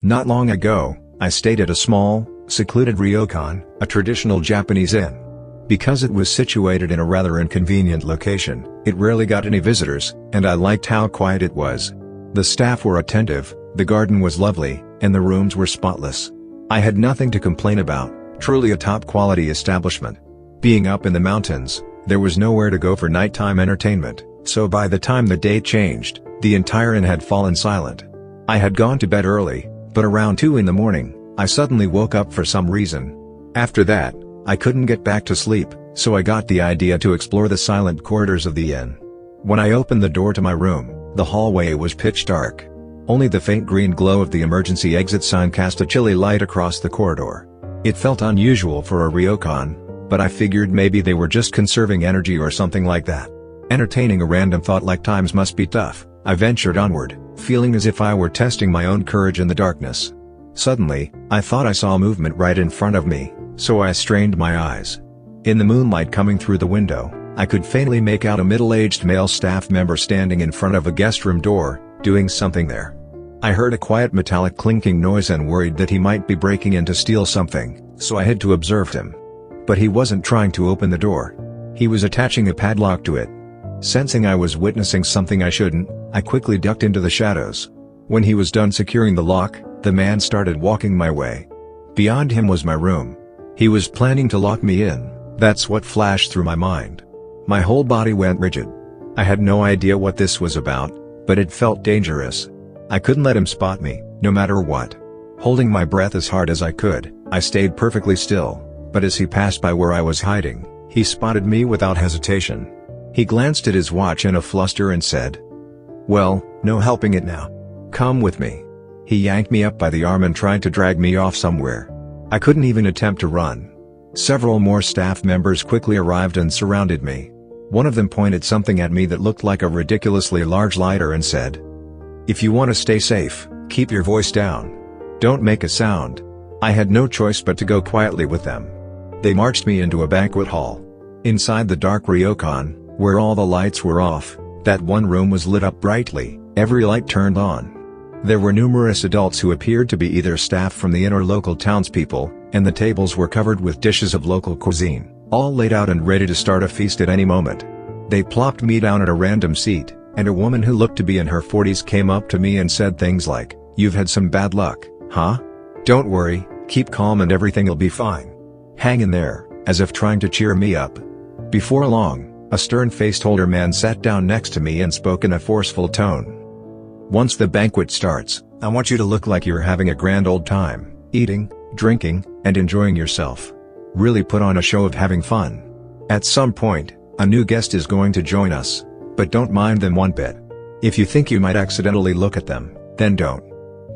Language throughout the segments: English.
Not long ago, I stayed at a small, secluded Ryokan, a traditional Japanese inn. Because it was situated in a rather inconvenient location, it rarely got any visitors, and I liked how quiet it was. The staff were attentive, the garden was lovely, and the rooms were spotless. I had nothing to complain about, truly a top-quality establishment. Being up in the mountains, there was nowhere to go for nighttime entertainment, so by the time the day changed, the entire inn had fallen silent. I had gone to bed early, but around 2 in the morning, I suddenly woke up for some reason. After that, I couldn't get back to sleep, so I got the idea to explore the silent corridors of the inn. When I opened the door to my room, the hallway was pitch dark. Only the faint green glow of the emergency exit sign cast a chilly light across the corridor. It felt unusual for a ryokan, but I figured maybe they were just conserving energy or something like that. Entertaining a random thought like times must be tough, I ventured onward, feeling as if I were testing my own courage in the darkness. Suddenly, I thought I saw movement right in front of me, so I strained my eyes. In the moonlight coming through the window, I could faintly make out a middle-aged male staff member standing in front of a guest room door, doing something there. I heard a quiet metallic clinking noise and worried that he might be breaking in to steal something, so I had to observe him. But he wasn't trying to open the door. He was attaching a padlock to it. Sensing I was witnessing something I shouldn't, I quickly ducked into the shadows. When he was done securing the lock, the man started walking my way. Beyond him was my room. He was planning to lock me in, that's what flashed through my mind. My whole body went rigid. I had no idea what this was about, but it felt dangerous. I couldn't let him spot me, no matter what. Holding my breath as hard as I could, I stayed perfectly still, but as he passed by where I was hiding, he spotted me without hesitation. He glanced at his watch in a fluster and said, "Well, no helping it now. Come with me." He yanked me up by the arm and tried to drag me off somewhere. I couldn't even attempt to run. Several more staff members quickly arrived and surrounded me. One of them pointed something at me that looked like a ridiculously large lighter and said, "If you want to stay safe, keep your voice down. Don't make a sound." I had no choice but to go quietly with them. They marched me into a banquet hall. Inside the dark ryokan, where all the lights were off, that one room was lit up brightly, every light turned on. There were numerous adults who appeared to be either staff from the inn or local townspeople, and the tables were covered with dishes of local cuisine, all laid out and ready to start a feast at any moment. They plopped me down at a random seat, and a woman who looked to be in her 40s came up to me and said things like, "You've had some bad luck, huh? Don't worry, keep calm and everything'll be fine. Hang in there," as if trying to cheer me up. Before long, a stern-faced older man sat down next to me and spoke in a forceful tone. "Once the banquet starts, I want you to look like you're having a grand old time, eating, drinking, and enjoying yourself. Really put on a show of having fun. At some point, a new guest is going to join us, but don't mind them one bit. If you think you might accidentally look at them, then don't.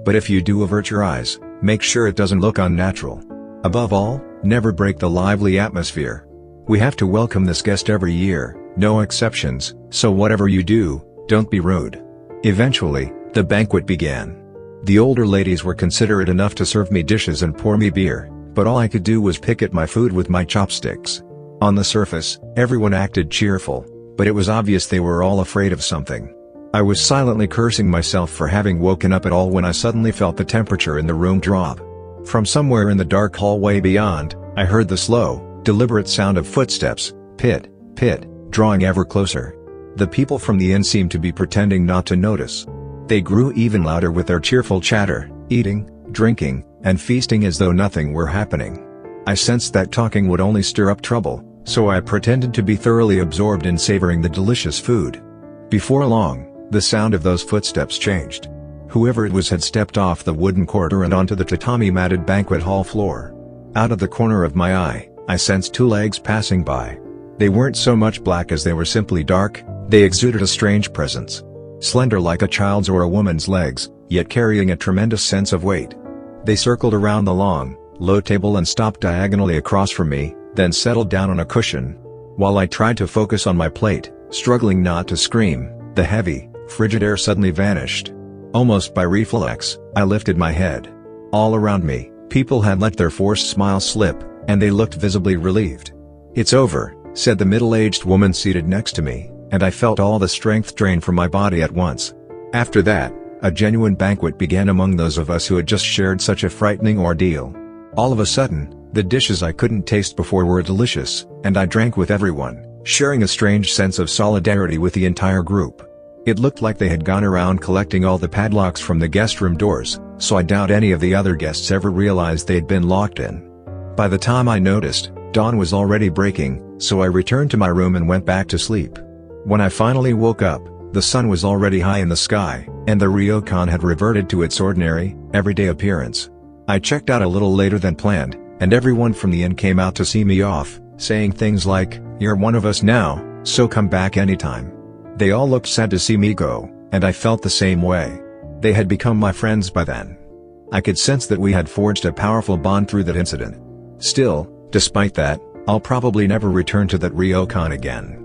But if you do, avert your eyes, make sure it doesn't look unnatural. Above all, never break the lively atmosphere. We have to welcome this guest every year, no exceptions, so whatever you do, don't be rude." Eventually, the banquet began. The older ladies were considerate enough to serve me dishes and pour me beer, but all I could do was pick at my food with my chopsticks. On the surface, everyone acted cheerful, but it was obvious they were all afraid of something. I was silently cursing myself for having woken up at all when I suddenly felt the temperature in the room drop. From somewhere in the dark hallway beyond, I heard the slow, deliberate sound of footsteps, pit, pit, drawing ever closer. The people from the inn seemed to be pretending not to notice. They grew even louder with their cheerful chatter, eating, drinking, and feasting as though nothing were happening. I sensed that talking would only stir up trouble, so I pretended to be thoroughly absorbed in savoring the delicious food. Before long, the sound of those footsteps changed. Whoever it was had stepped off the wooden corridor and onto the tatami-matted banquet hall floor. Out of the corner of my eye, I sensed 2 legs passing by. They weren't so much black as they were simply dark, they exuded a strange presence. Slender like a child's or a woman's legs, yet carrying a tremendous sense of weight. They circled around the long, low table and stopped diagonally across from me, then settled down on a cushion. While I tried to focus on my plate, struggling not to scream, the heavy, frigid air suddenly vanished. Almost by reflex, I lifted my head. All around me, people had let their forced smiles slip, and they looked visibly relieved. "It's over," said the middle-aged woman seated next to me, and I felt all the strength drain from my body at once. After that, A genuine banquet began among those of us who had just shared such a frightening ordeal. All of a sudden, the dishes I couldn't taste before were delicious, and I drank with everyone, sharing a strange sense of solidarity with the entire group. It looked like they had gone around collecting all the padlocks from the guest room doors, so I doubt any of the other guests ever realized they'd been locked in. By the time I noticed, dawn was already breaking, so I returned to my room and went back to sleep. When I finally woke up, the sun was already high in the sky, and the Ryokan had reverted to its ordinary, everyday appearance. I checked out a little later than planned, and everyone from the inn came out to see me off, saying things like, "You're one of us now, so come back anytime." They all looked sad to see me go, and I felt the same way. They had become my friends by then. I could sense that we had forged a powerful bond through that incident. Still, despite that, I'll probably never return to that Ryokan again.